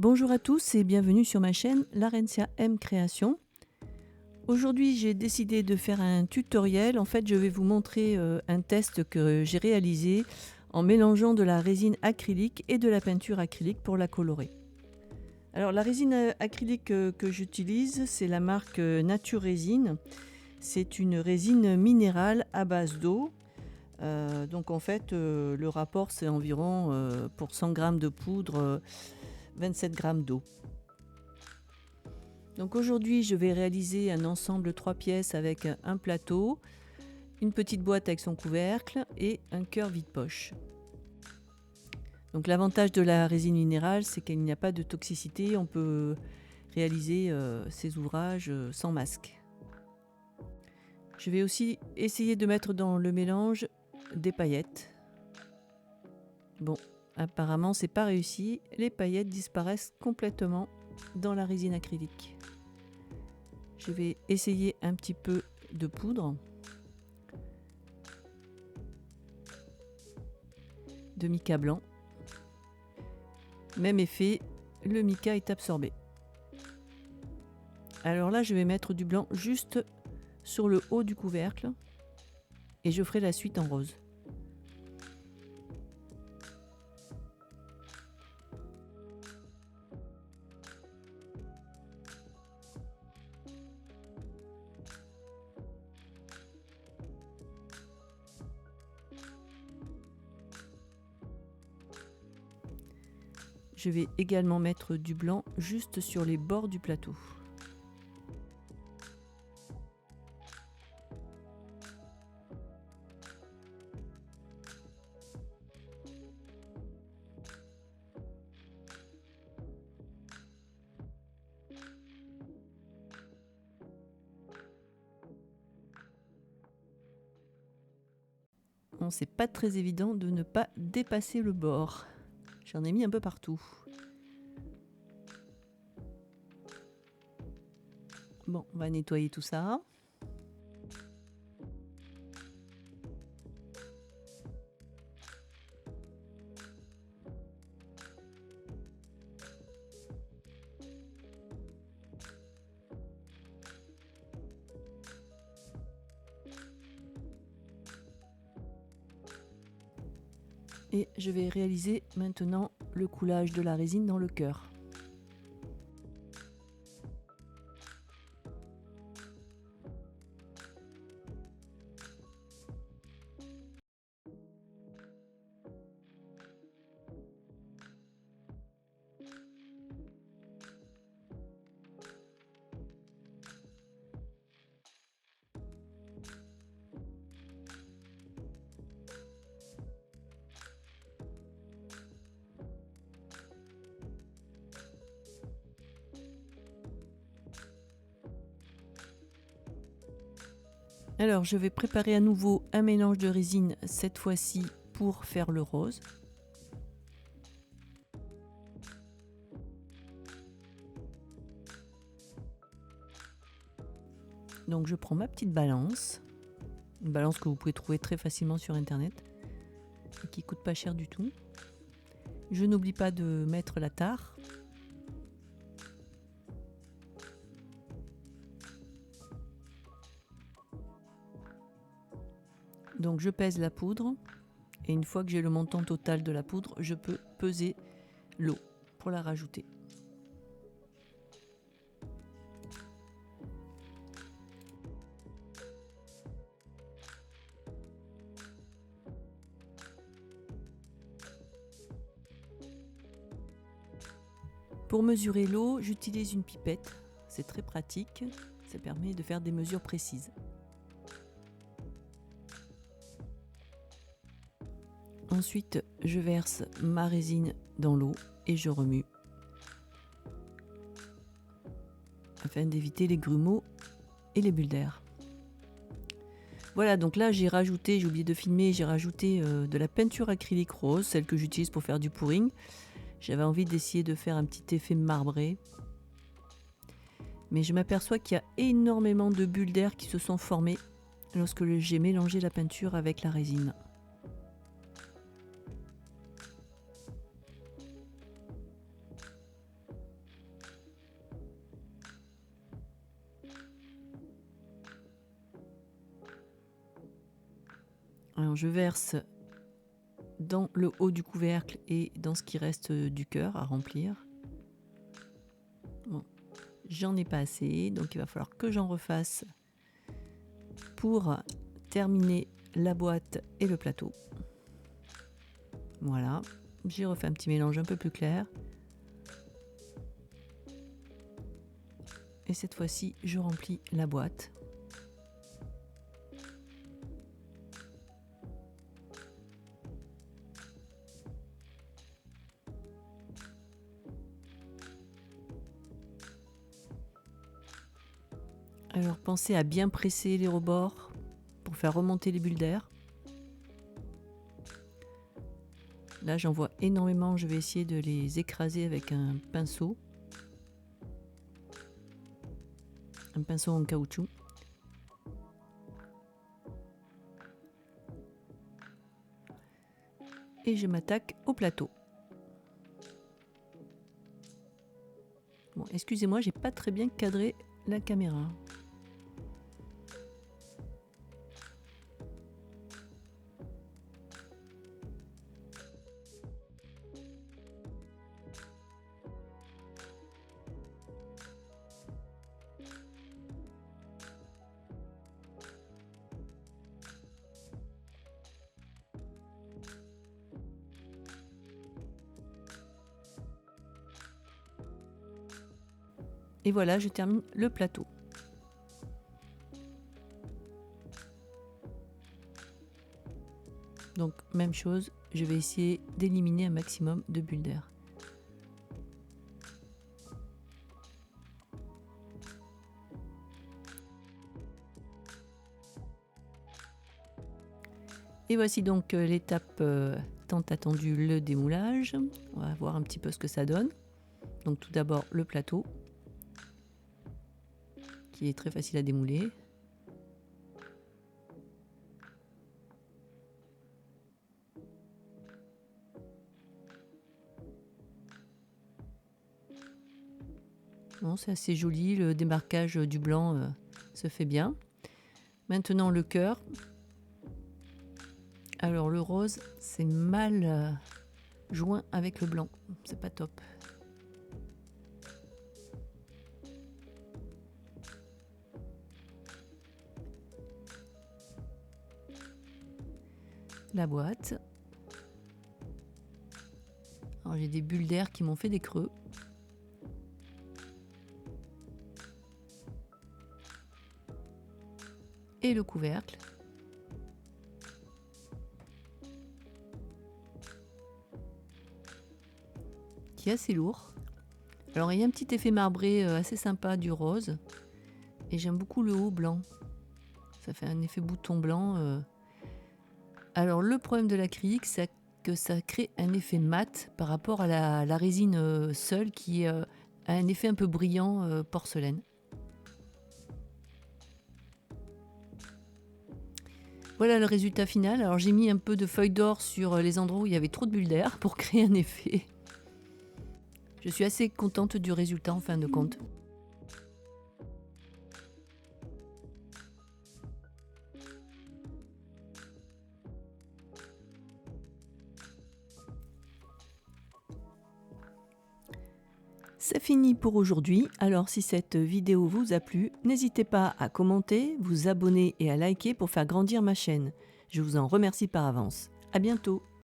Bonjour à tous et bienvenue sur ma chaîne Larencia M Création. Aujourd'hui j'ai décidé de faire un tutoriel. En fait je vais vous montrer un test que j'ai réalisé en mélangeant de la résine acrylique et de la peinture acrylique pour la colorer. Alors la résine acrylique que j'utilise, c'est la marque Nature Résine. C'est une résine minérale à base d'eau. Donc en fait le rapport c'est environ pour 100 g de poudre 27 g d'eau. Donc aujourd'hui je vais réaliser un ensemble 3 pièces avec un plateau, une petite boîte avec son couvercle et un cœur vide-poche. Donc l'avantage de la résine minérale, c'est qu'il n'y a pas de toxicité, on peut réaliser ces ouvrages sans masque. Je vais aussi essayer de mettre dans le mélange des paillettes. Bon, apparemment c'est pas réussi, les paillettes disparaissent complètement dans la résine acrylique. Je vais essayer un petit peu de poudre, de mica blanc. Même effet, le mica est absorbé. Alors là, je vais mettre du blanc juste sur le haut du couvercle et je ferai la suite en rose. Je vais également mettre du blanc juste sur les bords du plateau. Bon, c'est pas très évident de ne pas dépasser le bord. J'en ai mis un peu partout. Bon, on va nettoyer tout ça. Et je vais réaliser maintenant le coulage de la résine dans le cœur. Alors je vais préparer à nouveau un mélange de résine, cette fois-ci pour faire le rose. Donc je prends ma petite balance, une balance que vous pouvez trouver très facilement sur internet et qui coûte pas cher du tout. Je n'oublie pas de mettre la tare. Donc je pèse la poudre et une fois que j'ai le montant total de la poudre, je peux peser l'eau pour la rajouter. Pour mesurer l'eau, j'utilise une pipette, c'est très pratique, ça permet de faire des mesures précises. Ensuite, je verse ma résine dans l'eau et je remue afin d'éviter les grumeaux et les bulles d'air. Voilà, donc là j'ai oublié de filmer, j'ai rajouté de la peinture acrylique rose, celle que j'utilise pour faire du pouring. J'avais envie d'essayer de faire un petit effet marbré. Mais je m'aperçois qu'il y a énormément de bulles d'air qui se sont formées lorsque j'ai mélangé la peinture avec la résine. Alors je verse dans le haut du couvercle et dans ce qui reste du cœur à remplir. Bon, j'en ai pas assez, donc il va falloir que j'en refasse pour terminer la boîte et le plateau. Voilà, j'ai refait un petit mélange un peu plus clair. Et cette fois-ci, je remplis la boîte. Alors pensez à bien presser les rebords pour faire remonter les bulles d'air. Là j'en vois énormément, je vais essayer de les écraser avec un pinceau en caoutchouc. Et je m'attaque au plateau. Bon, excusez-moi, j'ai pas très bien cadré la caméra. Et voilà, je termine le plateau. Donc même chose, je vais essayer d'éliminer un maximum de bulles d'air. Et voici donc l'étape tant attendue, le démoulage. On va voir un petit peu ce que ça donne. Donc tout d'abord le plateau, qui est très facile à démouler. Bon, c'est assez joli, le démarquage du blanc se fait bien. Maintenant le cœur. Alors le rose, c'est mal joint avec le blanc, c'est pas top. La boîte. Alors j'ai des bulles d'air qui m'ont fait des creux. Et le couvercle. Qui est assez lourd. Alors il y a un petit effet marbré assez sympa du rose. Et j'aime beaucoup le haut blanc. Ça fait un effet bouton blanc. Alors le problème de l'acrylique, c'est que ça crée un effet mat par rapport à la résine seule qui a un effet un peu brillant porcelaine. Voilà le résultat final. Alors j'ai mis un peu de feuille d'or sur les endroits où il y avait trop de bulles d'air pour créer un effet. Je suis assez contente du résultat en fin de compte. C'est fini pour aujourd'hui, alors si cette vidéo vous a plu, n'hésitez pas à commenter, vous abonner et à liker pour faire grandir ma chaîne. Je vous en remercie par avance. À bientôt.